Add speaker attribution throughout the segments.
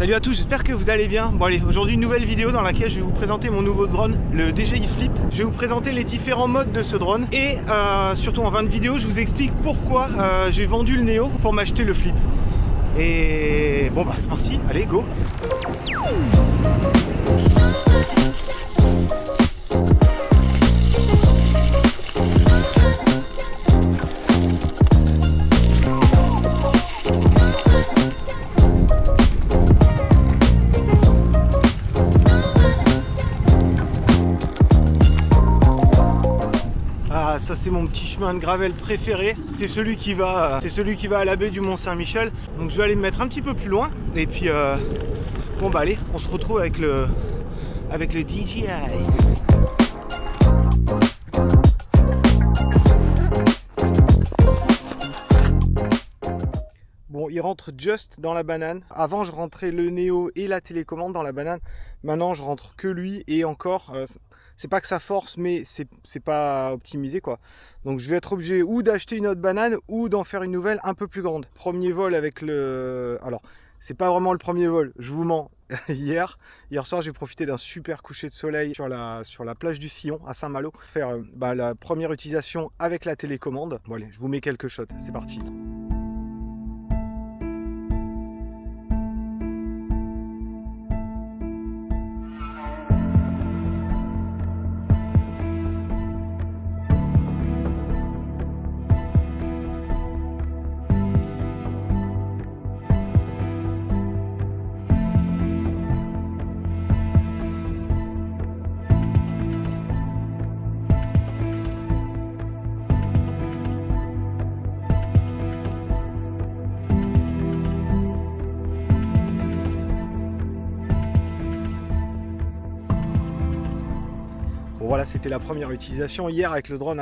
Speaker 1: Salut à tous, j'espère que vous allez bien. Bon allez, aujourd'hui une nouvelle vidéo dans laquelle je vais vous présenter mon nouveau drone, le DJI Flip. Je vais vous présenter les différents modes de ce drone et surtout en fin de vidéo, je vous explique pourquoi j'ai vendu le Neo pour m'acheter le Flip. Et bon bah c'est parti, allez go. Ça c'est mon petit chemin de gravel préféré, c'est celui qui va à la baie du Mont Saint-Michel. Donc je vais aller me mettre un petit peu plus loin et puis bon bah allez, on se retrouve avec le DJI. Bon, il rentre juste dans la banane. Avant, je rentrais le Neo et la télécommande dans la banane. Maintenant, je rentre que lui et encore, c'est pas que ça force, mais c'est pas optimisé quoi. Donc, je vais être obligé ou d'acheter une autre banane ou d'en faire une nouvelle un peu plus grande. Premier vol avec le... Alors, c'est pas vraiment le premier vol, je vous mens. Hier soir, j'ai profité d'un super coucher de soleil sur la plage du Sillon à Saint-Malo. Faire la première utilisation avec la télécommande. Bon allez, je vous mets quelques shots, c'est parti. Voilà, c'était la première utilisation hier avec le drone.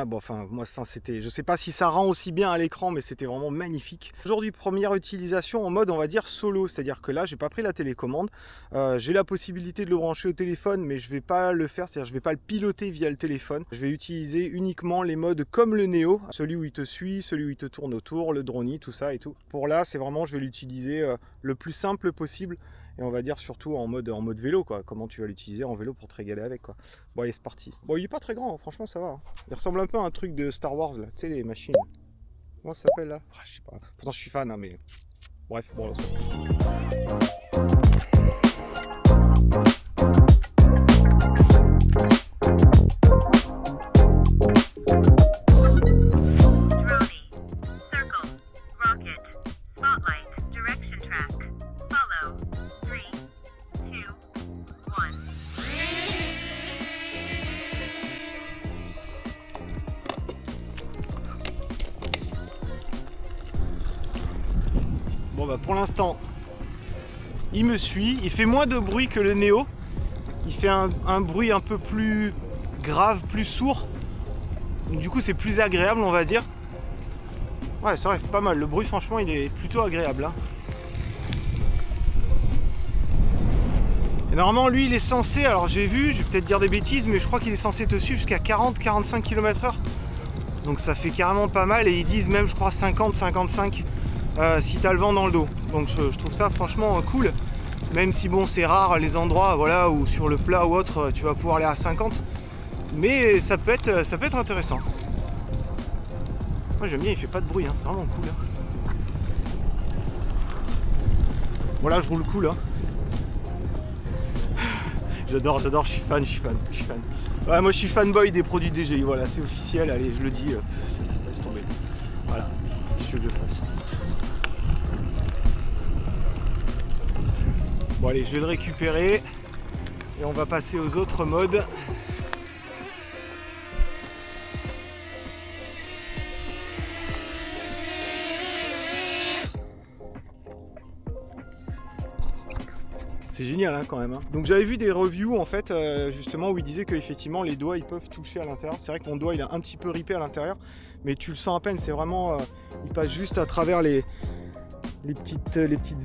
Speaker 1: C'était, je sais pas si ça rend aussi bien à l'écran, mais c'était vraiment magnifique. Aujourd'hui, première utilisation en mode, on va dire solo, c'est-à-dire que là, j'ai pas pris la télécommande. J'ai la possibilité de le brancher au téléphone, mais je vais pas le faire, c'est-à-dire je vais pas le piloter via le téléphone. Je vais utiliser uniquement les modes comme le Neo, celui où il te suit, celui où il te tourne autour, le drone, tout ça et tout. Pour là, c'est vraiment, je vais l'utiliser le plus simple possible. Et on va dire surtout en mode vélo quoi, comment tu vas l'utiliser en vélo pour te régaler avec quoi. Bon allez c'est parti. Bon il est pas très grand, hein. Franchement ça va. Hein. Il ressemble un peu à un truc de Star Wars là, tu sais les machines. Comment ça s'appelle là? Je sais pas. Pourtant je suis fan hein, mais bref, bon là, bon bah pour l'instant il me suit, il fait moins de bruit que le Neo, il fait un bruit un peu plus grave, plus sourd, donc, du coup c'est plus agréable on va dire. Ouais c'est vrai que c'est pas mal, le bruit franchement il est plutôt agréable hein. Et normalement lui il est censé, alors j'ai vu, je vais peut-être dire des bêtises, mais je crois qu'il est censé te suivre jusqu'à 40-45 km/h, donc ça fait carrément pas mal, et ils disent même je crois 50-55 si tu as le vent dans le dos. Donc je trouve ça franchement cool, même si bon c'est rare les endroits voilà, où sur le plat ou autre tu vas pouvoir aller à 50, mais ça peut être intéressant. Moi j'aime bien, il fait pas de bruit hein, c'est vraiment cool hein. Voilà je roule cool hein. J'adore, je suis fan. Ouais, moi je suis fanboy des produits DJI, voilà c'est officiel, allez je le dis, laisse tomber. Voilà, qu'est-ce que je fasse. Bon allez, je vais le récupérer et on va passer aux autres modes. C'est génial hein, quand même. Hein. Donc j'avais vu des reviews en fait justement où ils disaient que effectivement les doigts ils peuvent toucher à l'intérieur. C'est vrai que mon doigt il est un petit peu ripé à l'intérieur, mais tu le sens à peine. C'est vraiment, il passe juste à travers les petites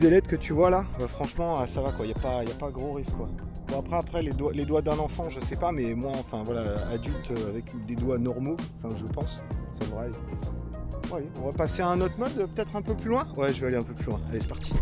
Speaker 1: ailettes que tu vois là. Franchement ça va quoi. Il y a pas gros risque quoi. Bon, après les doigts d'un enfant je sais pas, mais moi enfin voilà adulte avec des doigts normaux, enfin je pense ça devrait aller. Ouais, on va passer à un autre mode peut-être un peu plus loin. Ouais je vais aller un peu plus loin. Allez c'est parti.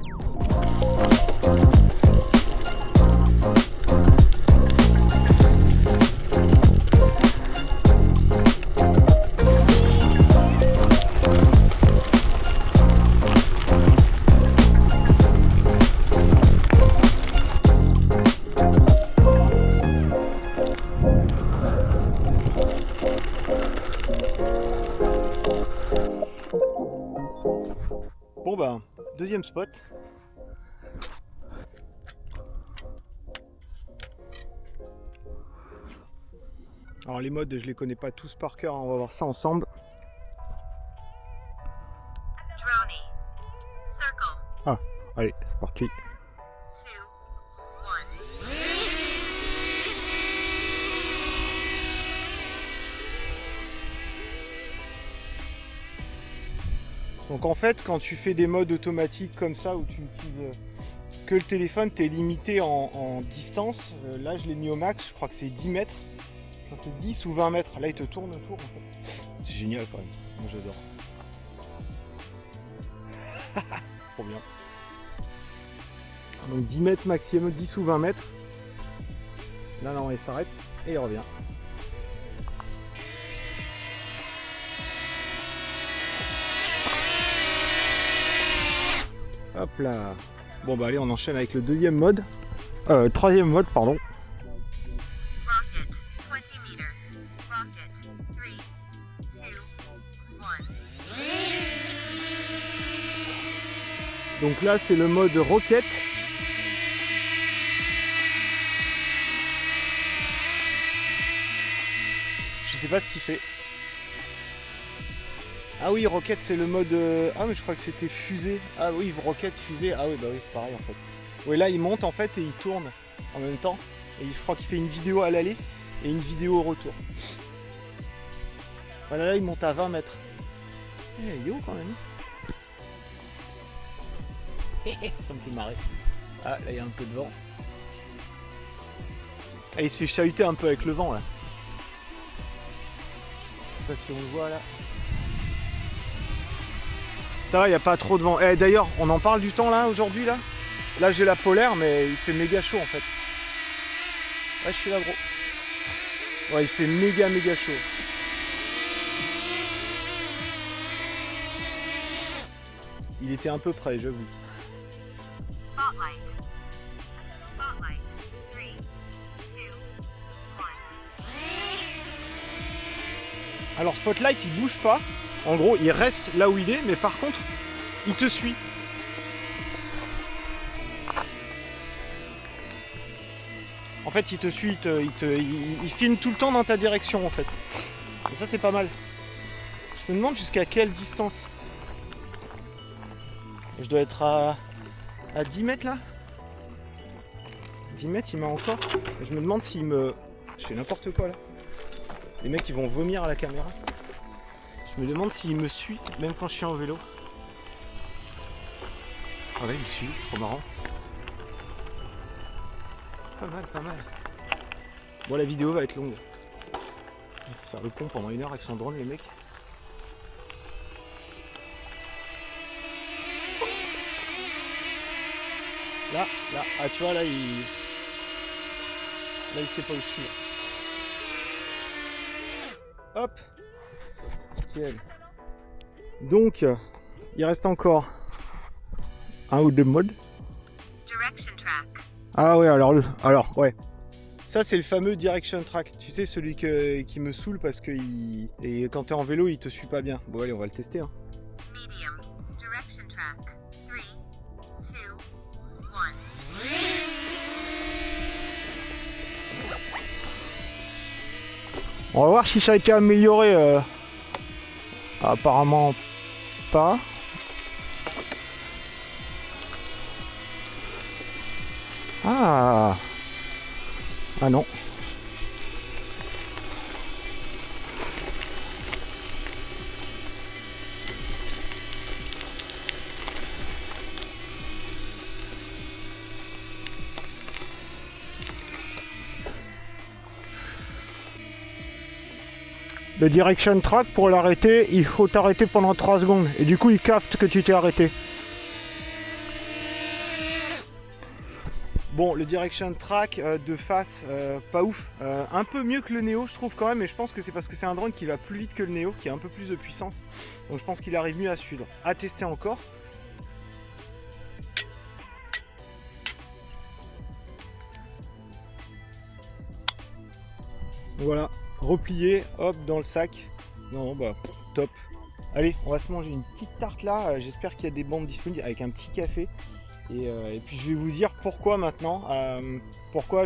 Speaker 1: Bon ben, deuxième spot. Alors les modes, je les connais pas tous par cœur, on va voir ça ensemble.
Speaker 2: Droney. Circle.
Speaker 1: Ah, allez, c'est parti.
Speaker 2: 2, 1.
Speaker 1: Donc en fait, quand tu fais des modes automatiques comme ça, où tu utilises que le téléphone, tu es limité en distance. Là, je l'ai mis au max, je crois que c'est 10 mètres. Enfin, c'est 10 ou 20 mètres. Là, il te tourne autour. En fait. C'est génial quand même. Moi, j'adore. C'est trop bien. Donc 10 mètres maximum, 10 ou 20 mètres. Là, non, il s'arrête et il revient. Hop là. Bon bah allez, on enchaîne avec le deuxième mode. Troisième mode, pardon.
Speaker 2: Rocket. 20 meters. Rocket. 3, 2, 1.
Speaker 1: Donc là, c'est le mode rocket. Je sais pas ce qu'il fait. Ah oui, rocket, c'est le mode... Ah mais je crois que c'était fusée. Ah oui, rocket, fusée. Ah oui, bah oui, c'est pareil en fait. Oui, là, il monte en fait et il tourne en même temps. Et je crois qu'il fait une vidéo à l'aller et une vidéo au retour. Voilà, là, il monte à 20 mètres. Eh, il est haut quand même. Ça me fait marrer. Ah, là, il y a un peu de vent. Ah, il se fait chahuter un peu avec le vent, là. Je sais pas si on le voit, là. Ça va, il n'y a pas trop de vent. Eh, d'ailleurs, on en parle du temps, là, aujourd'hui, là. Là, j'ai la polaire, mais il fait méga chaud, en fait. Ouais, je suis là, gros. Ouais, il fait méga chaud. Il était un peu près, j'avoue.
Speaker 2: Spotlight. Spotlight. 3, 2, 1.
Speaker 1: Alors Spotlight, il bouge pas. En gros, il reste là où il est, mais par contre, il te suit. En fait, il te suit, il filme tout le temps dans ta direction, en fait. Et ça, c'est pas mal. Je me demande jusqu'à quelle distance. Je dois être à 10 mètres, là. 10 mètres, il m'a encore. Et je me demande s'il me... Je fais n'importe quoi, là. Les mecs, ils vont vomir à la caméra. Je me demande s'il me suit, même quand je suis en vélo. Ah ouais, il me suit, trop marrant. Pas mal, pas mal. Bon, la vidéo va être longue. On va faire le con pendant 1 heure avec son drone, les mecs. Là, ah tu vois, là, il sait pas où je suis. Là. Hop. Nickel. Donc, il reste encore un ou deux modes.
Speaker 2: Direction track.
Speaker 1: Ah ouais, alors ouais. Ça, c'est le fameux direction track. Tu sais, celui qui me saoule parce que et quand t'es en vélo, il te suit pas bien. Bon, allez, on va le tester. Hein.
Speaker 2: Medium. Direction track. 3, 2, 1.
Speaker 1: On va voir si ça a été amélioré. Apparemment pas. Ah non. Le direction track, pour l'arrêter, il faut t'arrêter pendant 3 secondes. Et du coup, il capte que tu t'es arrêté. Bon, le Direction Track de face, pas ouf. Un peu mieux que le Neo, je trouve quand même, mais je pense que c'est parce que c'est un drone qui va plus vite que le Neo, qui a un peu plus de puissance. Donc je pense qu'il arrive mieux à suivre. À tester encore. Voilà, replié, hop, dans le sac. Non, bah, top. Allez, on va se manger une petite tarte là. J'espère qu'il y a des bandes disponibles avec un petit café. Et puis je vais vous dire pourquoi maintenant. Pourquoi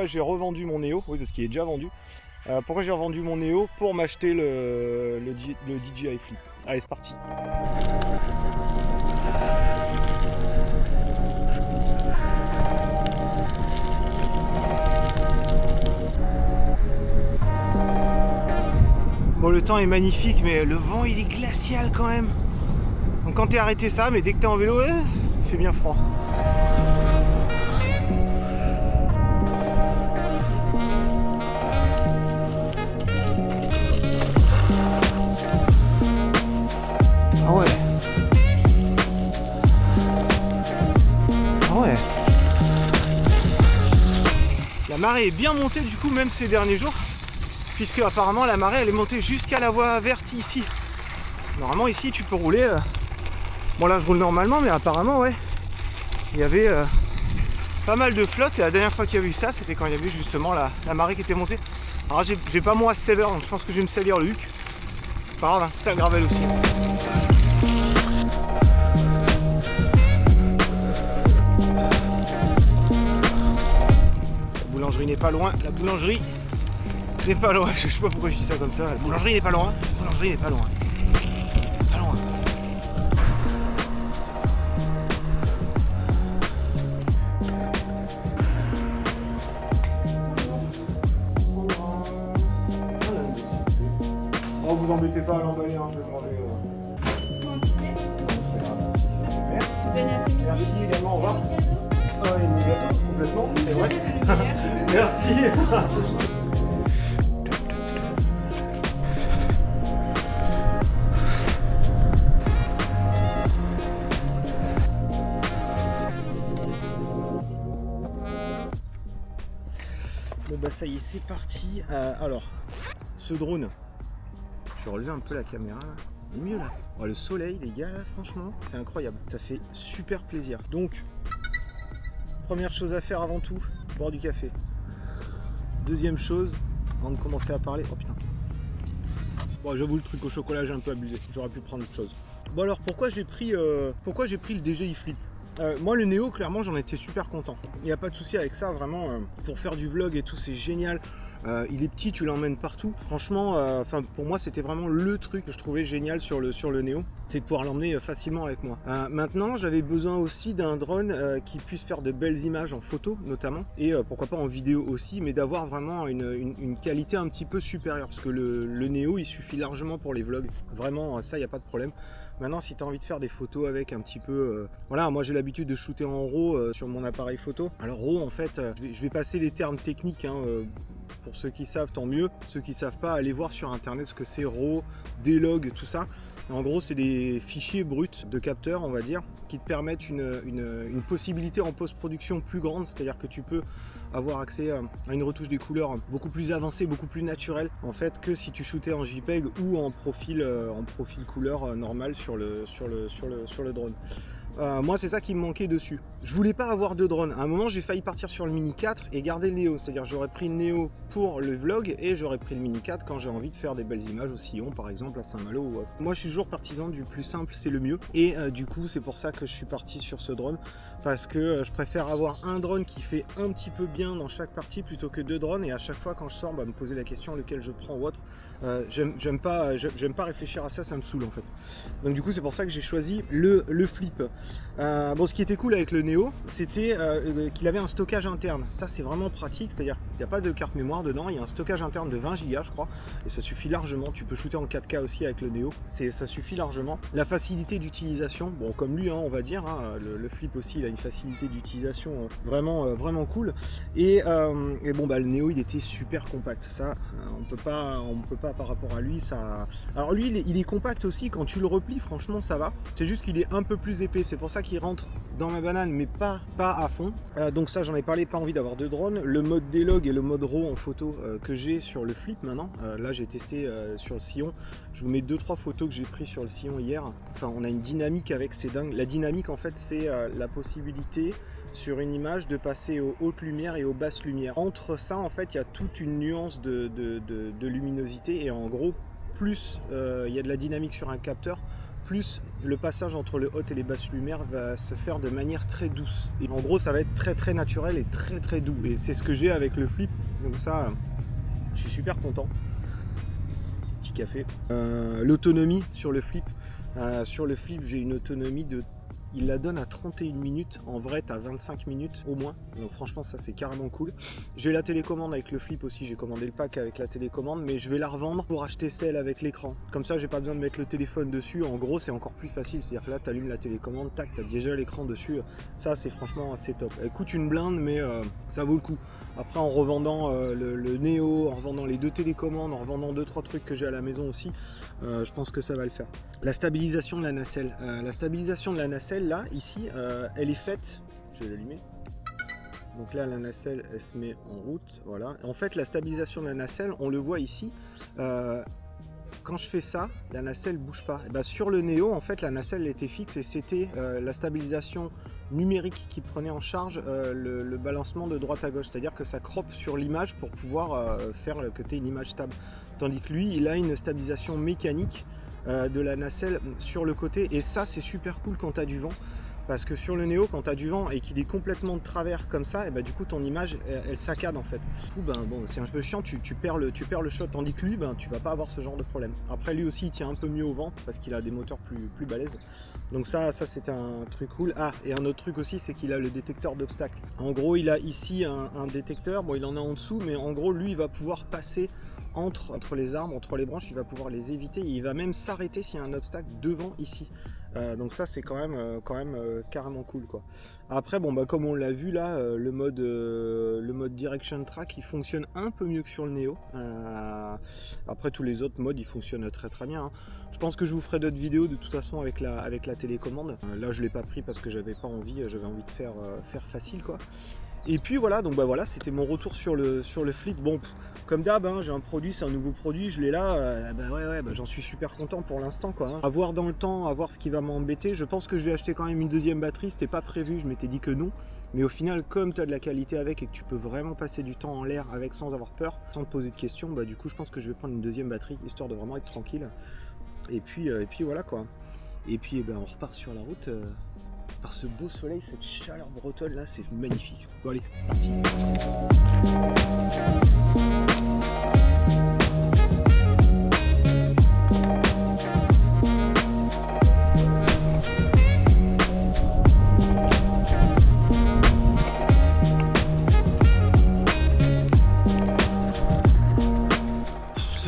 Speaker 1: j'ai revendu mon Neo. Oui, parce qu'il est déjà vendu. Pourquoi j'ai revendu mon Neo pour m'acheter le DJI Flip. Allez, c'est parti. Bon, le temps est magnifique, mais le vent il est glacial quand même. Donc quand t'es arrêté ça, mais dès que t'es en vélo, il fait bien froid. Ah ouais. Ah ouais. La marée est bien montée du coup même ces derniers jours. Puisque apparemment la marée elle est montée jusqu'à la voie verte ici. Normalement ici tu peux rouler. Bon là je roule normalement mais apparemment ouais. Il y avait pas mal de flotte et la dernière fois qu'il y a eu ça c'était quand il y avait justement la marée qui était montée. Alors j'ai pas moi saver donc je pense que je vais me salir le huc. Pas grave, hein, ça gravel aussi. La boulangerie n'est pas loin, la boulangerie n'est pas loin, je sais pas pourquoi je dis ça comme ça. La boulangerie n'est pas loin, la boulangerie n'est pas loin. Pas loin. Oh, vous embêtez pas à l'emballer, hein, je vais demander. Merci. Merci également, au revoir. Ah oui, mon gâteau, complètement, c'est vrai. Merci. Bon bah ça y est, c'est parti. Alors, ce drone, je vais relever un peu la caméra là. Il est mieux là. Oh, le soleil les gars là, franchement, c'est incroyable. Ça fait super plaisir. Donc, première chose à faire avant tout, boire du café. Deuxième chose, avant de commencer à parler. Oh putain. Bon, j'avoue le truc au chocolat, j'ai un peu abusé. J'aurais pu prendre autre chose. Bon alors, pourquoi j'ai pris le DJI Flip? Moi le Neo clairement j'en étais super content. Il n'y a pas de souci avec ça vraiment. Pour faire du vlog et tout c'est génial. Il est petit, tu l'emmènes partout. Franchement, pour moi c'était vraiment le truc que je trouvais génial sur le Neo, c'est de pouvoir l'emmener facilement avec moi. Maintenant j'avais besoin aussi d'un drone qui puisse faire de belles images en photo notamment, et pourquoi pas en vidéo aussi, mais d'avoir vraiment une qualité un petit peu supérieure, parce que le Neo il suffit largement pour les vlogs. Vraiment ça il n'y a pas de problème. Maintenant si tu as envie de faire des photos avec un petit peu... voilà, moi j'ai l'habitude de shooter en RAW sur mon appareil photo. Alors RAW en fait, je vais passer les termes techniques, hein, pour ceux qui savent tant mieux. Ceux qui ne savent pas, allez voir sur internet ce que c'est RAW, D-Log, tout ça. En gros c'est des fichiers bruts de capteurs on va dire, qui te permettent une possibilité en post-production plus grande, c'est-à-dire que tu peux avoir accès à une retouche des couleurs beaucoup plus avancée, beaucoup plus naturelle en fait que si tu shootais en JPEG ou en profil couleur normal sur le drone. Moi c'est ça qui me manquait dessus. Je voulais pas avoir de drone. À un moment j'ai failli partir sur le Mini 4 et garder le Neo, c'est-à-dire j'aurais pris le Neo pour le vlog et j'aurais pris le Mini 4 quand j'ai envie de faire des belles images au Sillon par exemple, à Saint-Malo ou autre. Moi je suis toujours partisan du plus simple c'est le mieux, et du coup c'est pour ça que je suis parti sur ce drone, parce que je préfère avoir un drone qui fait un petit peu bien dans chaque partie plutôt que deux drones, et à chaque fois quand je sors me poser la question lequel je prends ou autre. J'aime pas réfléchir à ça, ça me saoule en fait. Donc du coup c'est pour ça que j'ai choisi le Flip. Bon, ce qui était cool avec le Neo, c'était qu'il avait un stockage interne. Ça c'est vraiment pratique, c'est-à-dire qu'il n'y a pas de carte mémoire dedans, il y a un stockage interne de 20 Go je crois, et ça suffit largement. Tu peux shooter en 4K aussi avec le Neo, ça suffit largement. La facilité d'utilisation, bon comme lui hein, on va dire, hein, le Flip aussi il a une facilité d'utilisation vraiment cool. Et bon bah le Neo il était super compact, ça on peut pas par rapport à lui ça. Alors lui il est compact aussi, quand tu le replies franchement ça va, c'est juste qu'il est un peu plus épais, c'est c'est pour ça qu'il rentre dans ma banane, mais pas à fond. Donc ça, j'en ai parlé, pas envie d'avoir de drone. Le mode D-Log et le mode RAW en photo que j'ai sur le Flip maintenant. Là, j'ai testé sur le sillon. Je vous mets 2-3 photos que j'ai prises sur le sillon hier. Enfin, on a une dynamique avec, c'est dingue. La dynamique, en fait, c'est la possibilité sur une image de passer aux hautes lumières et aux basses lumières. Entre ça, en fait, il y a toute une nuance de luminosité. Et en gros, plus il y a de la dynamique sur un capteur, plus le passage entre le haut et les basses lumières va se faire de manière très douce. Et en gros, ça va être très naturel et très doux. Et c'est ce que j'ai avec le Flip. Donc ça, je suis super content. Petit café. L'autonomie sur le Flip. Sur le Flip, j'ai une autonomie de... Il la donne à 31 minutes, en vrai t'as 25 minutes au moins, donc franchement ça c'est carrément cool. J'ai la télécommande avec le Flip aussi, j'ai commandé le pack avec la télécommande, mais je vais la revendre pour acheter celle avec l'écran. Comme ça j'ai pas besoin de mettre le téléphone dessus, en gros c'est encore plus facile, c'est-à-dire que là tu allumes la télécommande, tac, t'as déjà l'écran dessus, ça c'est franchement assez top. Elle coûte une blinde mais ça vaut le coup. Après en revendant le Neo, en revendant les deux télécommandes, en revendant 2-3 trucs que j'ai à la maison aussi, je pense que ça va le faire. La stabilisation de la nacelle. La stabilisation de la nacelle là, ici, elle est faite, je vais l'allumer. Donc là la nacelle elle se met en route, voilà. En fait la stabilisation de la nacelle, on le voit ici, quand je fais ça, la nacelle bouge pas. Et bah, sur le Neo, en fait la nacelle était fixe et c'était la stabilisation numérique qui prenait en charge le balancement de droite à gauche, c'est-à-dire que ça croppe sur l'image pour pouvoir faire que tu aies une image stable. Tandis que lui, il a une stabilisation mécanique de la nacelle sur le côté, et ça c'est super cool quand tu as du vent. Parce que sur le Neo, quand tu as du vent et qu'il est complètement de travers comme ça, et bah, du coup ton image elle saccade en fait. Du coup, bon, c'est un peu chiant, tu perds le shot, tandis que lui, tu vas pas avoir ce genre de problème. Après lui aussi il tient un peu mieux au vent parce qu'il a des moteurs plus balèzes. Donc ça c'est un truc cool. Ah, et un autre truc aussi, c'est qu'il a le détecteur d'obstacles. En gros il a ici un détecteur, bon il en a en dessous, mais en gros lui il va pouvoir passer entre les arbres, entre les branches, il va pouvoir les éviter, et il va même s'arrêter s'il y a un obstacle devant ici. Donc ça c'est quand même carrément cool quoi. Après comme on l'a vu là, le mode Direction Track il fonctionne un peu mieux que sur le Neo. Après tous les autres modes ils fonctionnent très bien. Je pense que je vous ferai d'autres vidéos de toute façon avec la télécommande. Là je l'ai pas pris parce que j'avais pas envie, j'avais envie de faire facile quoi. Et puis voilà, donc voilà, c'était mon retour sur le Flip. Bon, comme d'hab, j'ai un produit, c'est un nouveau produit, je l'ai là, j'en suis super content pour l'instant quoi. À voir dans le temps, à voir ce qui va m'embêter. Je pense que je vais acheter quand même une deuxième batterie, c'était pas prévu, je m'étais dit que non. Mais au final, comme tu as de la qualité avec et que tu peux vraiment passer du temps en l'air avec sans avoir peur, sans te poser de questions, du coup je pense que je vais prendre une deuxième batterie, histoire de vraiment être tranquille. Et puis voilà quoi. Et puis on repart sur la route. Par ce beau soleil, cette chaleur bretonne là, c'est magnifique. Bon allez, c'est parti.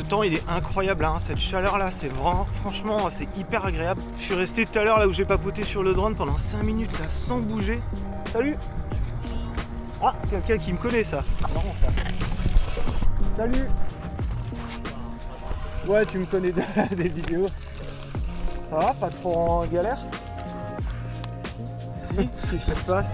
Speaker 1: Temps il est incroyable hein, cette chaleur là, c'est vraiment, franchement c'est hyper agréable. Je suis resté tout à l'heure là où j'ai papoté sur le drone pendant 5 minutes là sans bouger. Salut. Ah, quelqu'un qui me connaît ça. Marrant ça. Salut. Ouais, tu me connais des vidéos. Ça va, pas trop en galère? Si, qu'est-ce qui se passe?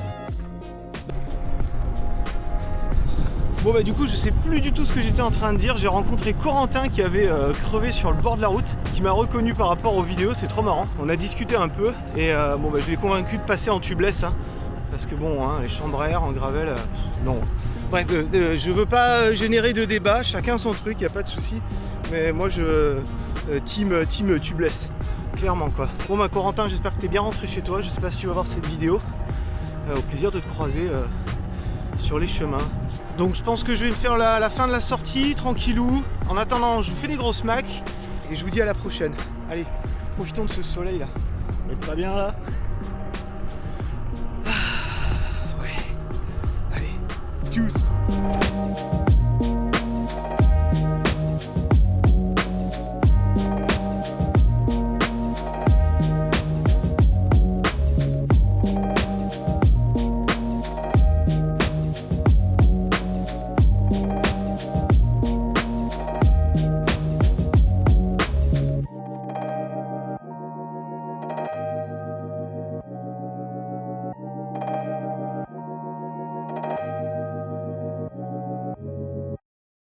Speaker 1: Bon du coup je sais plus du tout ce que j'étais en train de dire. J'ai rencontré Corentin qui avait crevé sur le bord de la route, qui m'a reconnu par rapport aux vidéos, c'est trop marrant. On a discuté un peu et je l'ai convaincu de passer en tubeless parce que les chambres à air en gravel, non. Bref, je veux pas générer de débat, chacun son truc, y a pas de souci. Mais moi je team tubeless, clairement quoi. Bon Corentin, j'espère que t'es bien rentré chez toi, je sais pas si tu vas voir cette vidéo. Au plaisir de te croiser sur les chemins. Donc je pense que je vais faire la fin de la sortie, tranquillou. En attendant, je vous fais des grosses macs et je vous dis à la prochaine. Allez, profitons de ce soleil là. On est pas bien là. Ouais. Allez, tchuss.